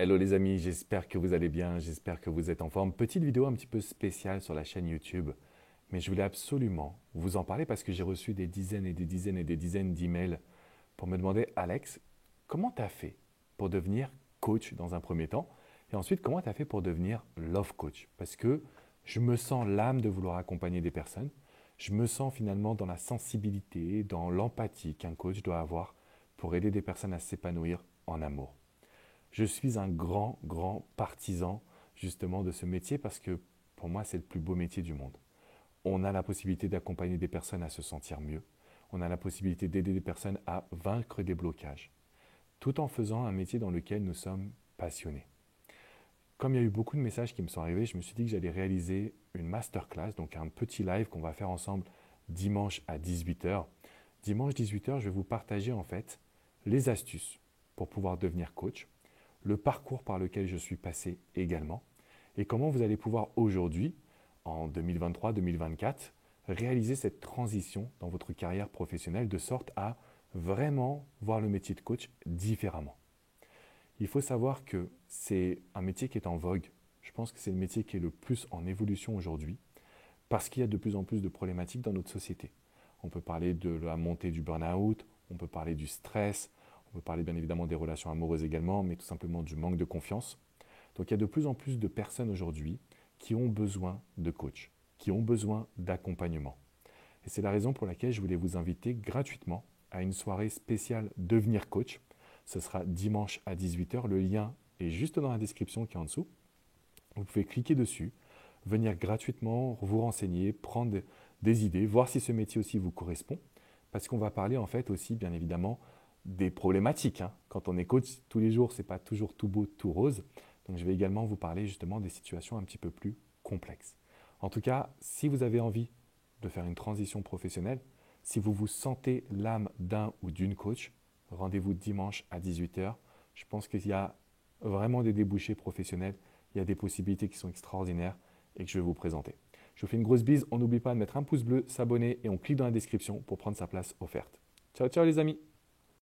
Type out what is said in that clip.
Hello les amis, j'espère que vous allez bien, j'espère que vous êtes en forme. Petite vidéo un petit peu spéciale sur la chaîne YouTube, mais je voulais absolument vous en parler parce que j'ai reçu des dizaines et des dizaines et des dizaines d'emails pour me demander, Alex, comment tu as fait pour devenir coach dans un premier temps et ensuite comment tu as fait pour devenir love coach? Parce que je me sens l'âme de vouloir accompagner des personnes, je me sens finalement dans la sensibilité, dans l'empathie qu'un coach doit avoir pour aider des personnes à s'épanouir en amour. Je suis un grand, grand partisan justement de ce métier parce que pour moi, c'est le plus beau métier du monde. On a la possibilité d'accompagner des personnes à se sentir mieux. On a la possibilité d'aider des personnes à vaincre des blocages, tout en faisant un métier dans lequel nous sommes passionnés. Comme il y a eu beaucoup de messages qui me sont arrivés, je me suis dit que j'allais réaliser une masterclass, donc un petit live qu'on va faire ensemble dimanche à 18h. Dimanche 18h, je vais vous partager en fait les astuces pour pouvoir devenir coach, le parcours par lequel je suis passé également, et comment vous allez pouvoir aujourd'hui, en 2023-2024, réaliser cette transition dans votre carrière professionnelle de sorte à vraiment voir le métier de coach différemment. Il faut savoir que c'est un métier qui est en vogue. Je pense que c'est le métier qui est le plus en évolution aujourd'hui parce qu'il y a de plus en plus de problématiques dans notre société. On peut parler de la montée du burn-out, on peut parler du stress, on peut parler bien évidemment des relations amoureuses également, mais tout simplement du manque de confiance. Donc il y a de plus en plus de personnes aujourd'hui qui ont besoin de coach, qui ont besoin d'accompagnement. Et c'est la raison pour laquelle je voulais vous inviter gratuitement à une soirée spéciale Devenir coach. Ce sera dimanche à 18h. Le lien est juste dans la description qui est en dessous. Vous pouvez cliquer dessus, venir gratuitement vous renseigner, prendre des idées, voir si ce métier aussi vous correspond. Parce qu'on va parler en fait aussi, bien évidemment, des problématiques. Quand on est coach tous les jours, ce n'est pas toujours tout beau, tout rose. Donc je vais également vous parler justement des situations un petit peu plus complexes. En tout cas, si vous avez envie de faire une transition professionnelle, si vous vous sentez l'âme d'un ou d'une coach, rendez-vous dimanche à 18h. Je pense qu'il y a vraiment des débouchés professionnels, il y a des possibilités qui sont extraordinaires et que je vais vous présenter. Je vous fais une grosse bise, on n'oublie pas de mettre un pouce bleu, s'abonner et on clique dans la description pour prendre sa place offerte. Ciao, ciao les amis!